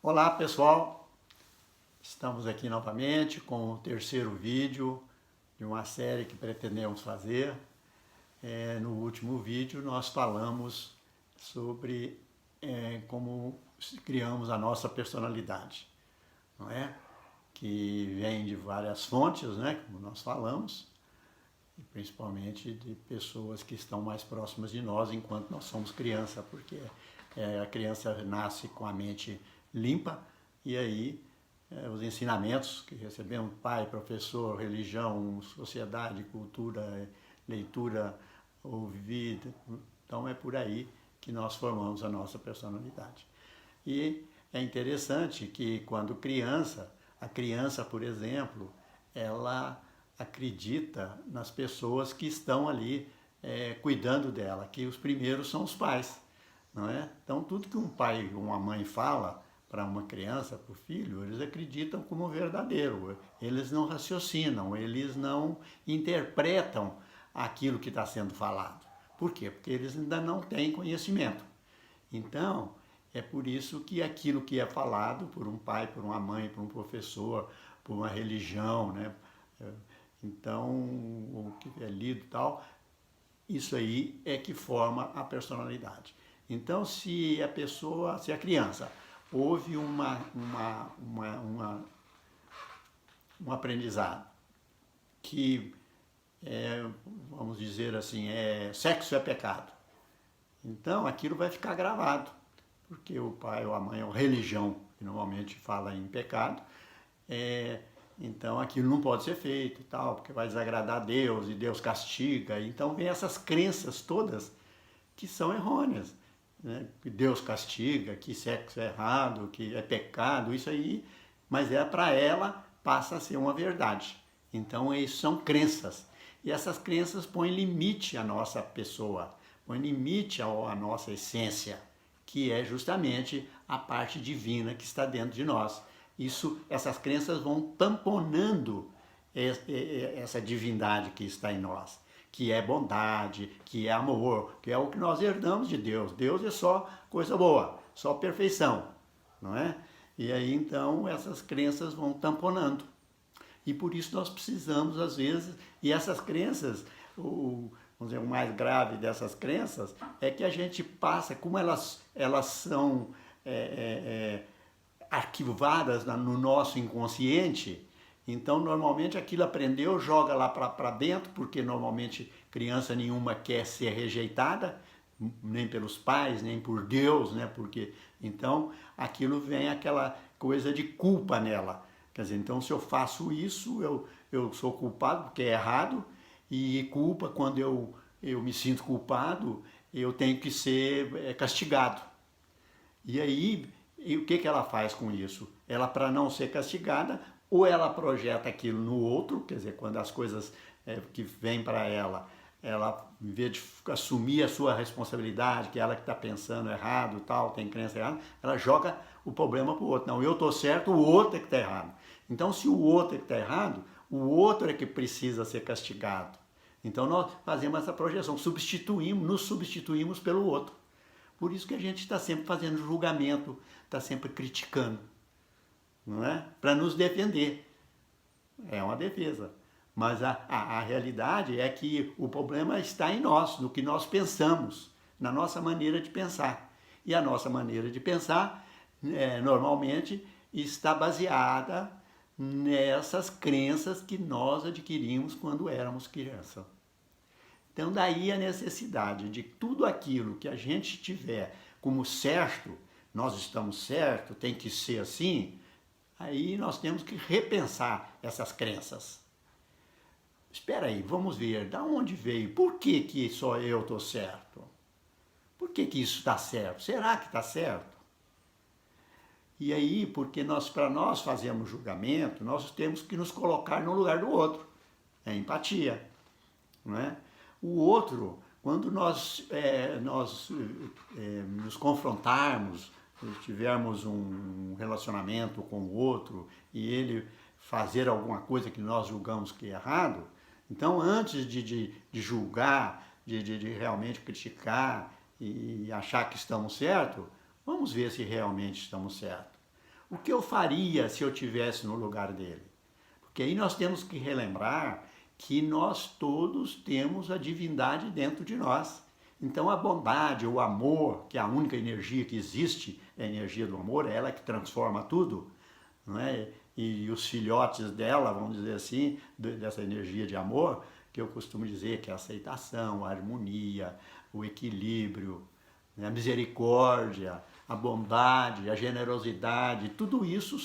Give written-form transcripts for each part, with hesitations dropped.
Olá pessoal, estamos aqui novamente com o terceiro vídeo de uma série que pretendemos fazer. No último vídeo nós falamos sobre como criamos a nossa personalidade, não é? Que vem de várias fontes, né? Como nós falamos, e principalmente de pessoas que estão mais próximas de nós enquanto nós somos criança, porque a criança nasce com a mente limpa e aí os ensinamentos que recebemos, pai, professor, religião, sociedade, cultura, leitura, ouvida, então é por aí que nós formamos a nossa personalidade. E é interessante que quando criança, a criança, por exemplo, ela acredita nas pessoas que estão ali cuidando dela, que os primeiros são os pais, não é? Então tudo que um pai ou uma mãe fala para uma criança, para o filho, eles acreditam como verdadeiro, eles não raciocinam, eles não interpretam aquilo que está sendo falado. Por quê? Porque eles ainda não têm conhecimento. Então, é por isso que aquilo que é falado por um pai, por uma mãe, por um professor, por uma religião, né? Então, o que é lido e tal, isso aí é que forma a personalidade. Então, se a criança houve um aprendizado que, vamos dizer assim, sexo é pecado, então aquilo vai ficar gravado, porque o pai ou a mãe, ou a religião, que normalmente fala em pecado, então aquilo não pode ser feito e tal, porque vai desagradar a Deus e Deus castiga. Então vem essas crenças todas que são errôneas, né? Que Deus castiga, que sexo é errado, que é pecado, isso aí, mas para ela passa a ser uma verdade. Então isso são crenças. E essas crenças põem limite à nossa pessoa, põem limite à nossa essência, que é justamente a parte divina que está dentro de nós. Essas crenças vão tamponando essa divindade que está em nós, que é bondade, que é amor, que é o que nós herdamos de Deus. Deus é só coisa boa, só perfeição, não é? E aí então essas crenças vão tamponando. E por isso nós precisamos, às vezes, e essas crenças, vamos dizer, o mais grave dessas crenças é que a gente passa, como elas são arquivadas no nosso inconsciente, então normalmente aquilo aprendeu, joga lá para dentro, porque normalmente criança nenhuma quer ser rejeitada, nem pelos pais, nem por Deus, né? Porque então aquilo vem aquela coisa de culpa nela. Quer dizer, então se eu faço isso, eu sou culpado porque é errado, e culpa, quando eu me sinto culpado, eu tenho que ser castigado. E aí, o que ela faz com isso? Ela, para não ser castigada, ou ela projeta aquilo no outro, quer dizer, quando as coisas que vêm para ela, em vez de assumir a sua responsabilidade, que ela que está pensando errado, tal, tem crença errada, ela joga o problema para o outro. Não, eu estou certo, o outro é que está errado. Então, se o outro é que está errado, o outro é que precisa ser castigado. Então, nós fazemos essa projeção, nos substituímos pelo outro. Por isso que a gente está sempre fazendo julgamento, está sempre criticando, não é? Para nos defender. É uma defesa. Mas a realidade é que o problema está em nós, no que nós pensamos, na nossa maneira de pensar. E a nossa maneira de pensar, normalmente, está baseada nessas crenças que nós adquirimos quando éramos criança. Então daí a necessidade de tudo aquilo que a gente tiver como certo, nós estamos certos, tem que ser assim, aí nós temos que repensar essas crenças. Espera aí, vamos ver, da onde veio? Por que só eu estou certo? Por que isso está certo? Será que está certo? E aí, porque para nós fazermos julgamento, nós temos que nos colocar no lugar do outro. É empatia, não é? O outro, quando nós nos confrontarmos, tivermos um relacionamento com o outro e ele fazer alguma coisa que nós julgamos que é errado, então antes de julgar, de realmente criticar e achar que estamos certos, vamos ver se realmente estamos certos. O que eu faria se eu estivesse no lugar dele? Porque aí nós temos que relembrar que nós todos temos a divindade dentro de nós. Então a bondade, o amor, que é a única energia que existe, é a energia do amor, é ela que transforma tudo, não é? E os filhotes dela, vamos dizer assim, dessa energia de amor, que eu costumo dizer que é a aceitação, a harmonia, o equilíbrio, né? A misericórdia, a bondade, a generosidade, tudo isso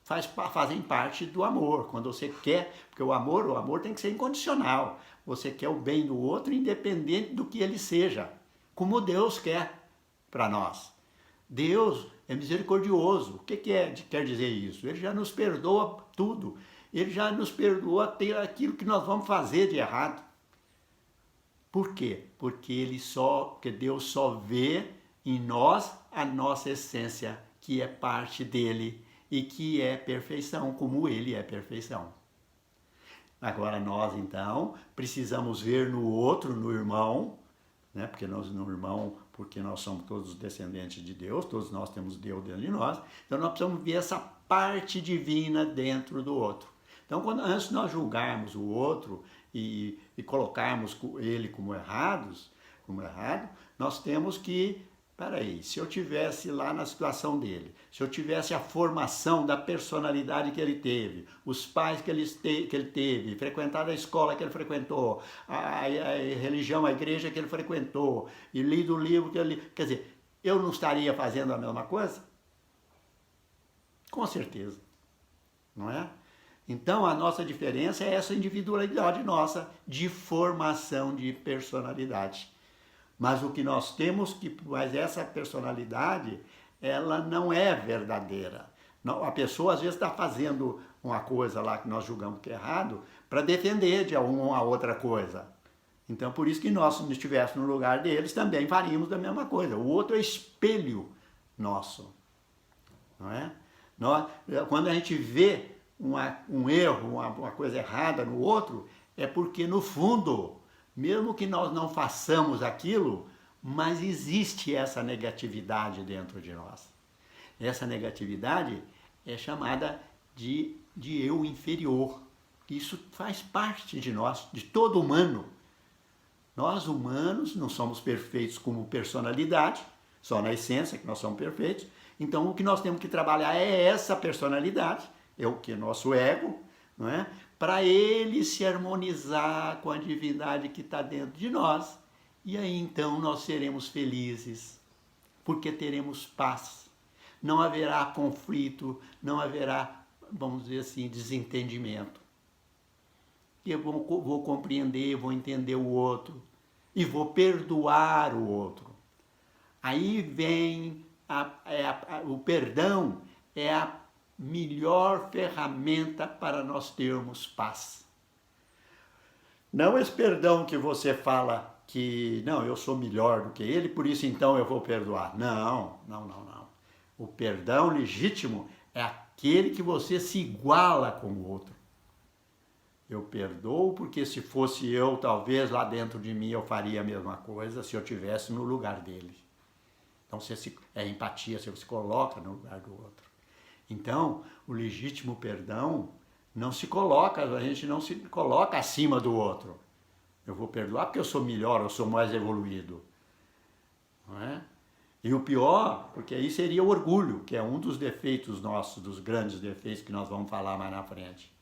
fazem parte do amor. Quando você quer, porque o amor tem que ser incondicional. Você quer o bem do outro independente do que ele seja, como Deus quer para nós. Deus é misericordioso. O que quer dizer isso? Ele já nos perdoa tudo. Ele já nos perdoa até aquilo que nós vamos fazer de errado. Por quê? Porque Deus só vê em nós a nossa essência, que é parte dele e que é perfeição, como ele é perfeição. Agora nós, então, precisamos ver no outro, no irmão, né? Porque nós somos todos descendentes de Deus, todos nós temos Deus dentro de nós, então nós precisamos ver essa parte divina dentro do outro. Então, antes de nós julgarmos o outro e colocarmos ele como errado, nós temos que, peraí, se eu tivesse lá na situação dele, se eu tivesse a formação da personalidade que ele teve, os pais que ele teve, frequentado a escola que ele frequentou, a religião, a igreja que ele frequentou, e lido o livro que ele... Quer dizer, eu não estaria fazendo a mesma coisa? Com certeza, não é? Então a nossa diferença é essa individualidade nossa de formação de personalidade. Mas o que nós temos mas essa personalidade, ela não é verdadeira. Não, a pessoa às vezes está fazendo uma coisa lá que nós julgamos que é errado para defender de uma outra coisa. Então por isso que nós, se estivéssemos no lugar deles, também faríamos da mesma coisa. O outro é espelho nosso, não é? Quando a gente vê um erro, uma coisa errada no outro, é porque no fundo, mesmo que nós não façamos aquilo, mas existe essa negatividade dentro de nós. Essa negatividade é chamada de eu inferior. Isso faz parte de nós, de todo humano. Nós humanos não somos perfeitos como personalidade, só na essência que nós somos perfeitos. Então o que nós temos que trabalhar é essa personalidade, é o que? Nosso ego, não é? Para ele se harmonizar com a divindade que está dentro de nós. E aí então nós seremos felizes, porque teremos paz. Não haverá conflito, não haverá, vamos dizer assim, desentendimento. Eu vou compreender, vou entender o outro e vou perdoar o outro. Aí vem o perdão, é a melhor ferramenta para nós termos paz. Não esse perdão que você fala que, não, eu sou melhor do que ele, por isso então eu vou perdoar. Não. O perdão legítimo é aquele que você se iguala com o outro. Eu perdoo porque se fosse eu, talvez lá dentro de mim eu faria a mesma coisa se eu estivesse no lugar dele. Então é empatia, você se coloca no lugar do outro. Então, o legítimo perdão não se coloca, a gente não se coloca acima do outro. Eu vou perdoar porque eu sou melhor, eu sou mais evoluído. Não é? E o pior, porque aí seria o orgulho, que é um dos defeitos nossos, dos grandes defeitos que nós vamos falar mais na frente.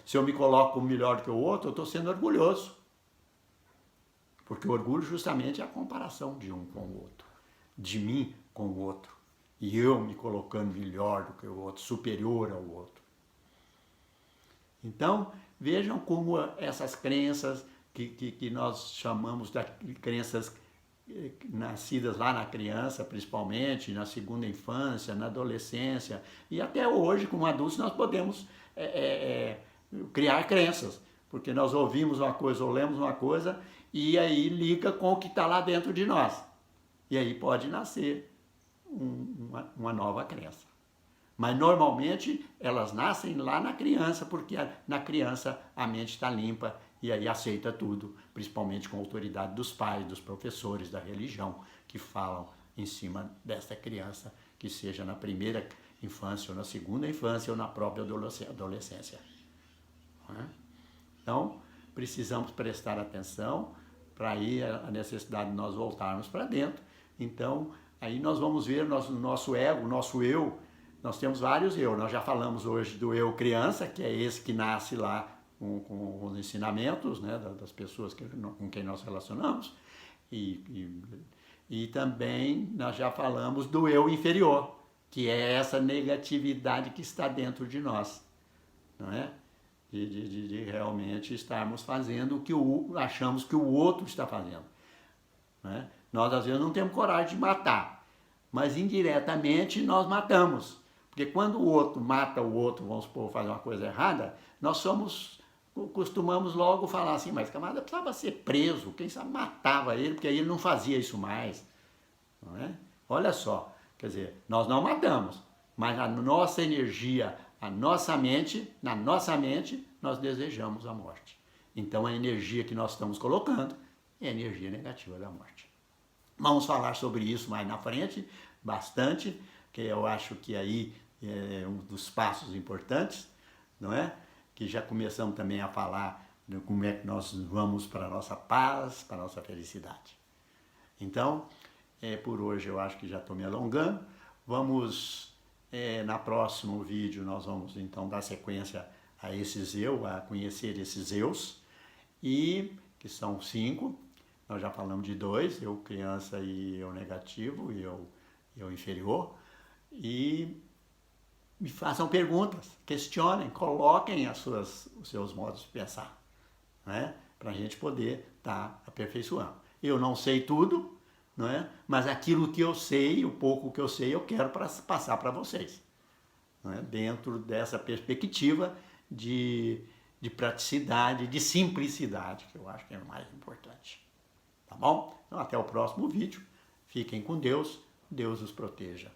Se eu me coloco como melhor do que o outro, eu estou sendo orgulhoso. Porque o orgulho justamente é a comparação de um com o outro, de mim com o outro. E eu me colocando melhor do que o outro, superior ao outro. Então, vejam como essas crenças que nós chamamos de crenças nascidas lá na criança, principalmente, na segunda infância, na adolescência, e até hoje, como adultos, nós podemos criar crenças, porque nós ouvimos uma coisa ou lemos uma coisa, e aí liga com o que está lá dentro de nós. E aí pode nascer uma nova crença. Mas normalmente elas nascem lá na criança, porque na criança a mente está limpa e aí aceita tudo, principalmente com a autoridade dos pais, dos professores, da religião, que falam em cima dessa criança, que seja na primeira infância, ou na segunda infância, ou na própria adolescência. Então, precisamos prestar atenção para aí a necessidade de nós voltarmos para dentro. Então, aí nós vamos ver nosso ego, nosso eu. Nós temos vários eu. Nós já falamos hoje do eu criança, que é esse que nasce lá com os ensinamentos, né, das pessoas com quem nós relacionamos. E também nós já falamos do eu inferior, que é essa negatividade que está dentro de nós, não é? De realmente estarmos fazendo o que achamos que o outro está fazendo. Né? Nós, às vezes, não temos coragem de matar, mas indiretamente nós matamos. Porque quando o outro mata o outro, vamos supor, fazer uma coisa errada, nós costumamos logo falar assim, mas o camarada precisava ser preso, quem sabe matava ele, porque aí ele não fazia isso mais. Não é? Olha só, quer dizer, nós não matamos, mas a nossa energia, na nossa mente, nós desejamos a morte. Então a energia que nós estamos colocando é a energia negativa da morte. Vamos falar sobre isso mais na frente, bastante, que eu acho que aí é um dos passos importantes, não é? Que já começamos também a falar de como é que nós vamos para a nossa paz, para a nossa felicidade. Então, por hoje eu acho que já estou me alongando. Vamos, na próximo vídeo, nós vamos então dar sequência a esses a conhecer esses eus, e que são 5. Nós já falamos de 2, eu criança e eu negativo, e eu inferior. E me façam perguntas, questionem, coloquem os seus modos de pensar, né? Para a gente poder estar aperfeiçoando. Eu não sei tudo, não é? Mas aquilo que eu sei, o pouco que eu sei, eu quero passar para vocês. Não é? Dentro dessa perspectiva de praticidade, de simplicidade, que eu acho que é o mais importante. Tá bom? Então, até o próximo vídeo. Fiquem com Deus. Deus os proteja.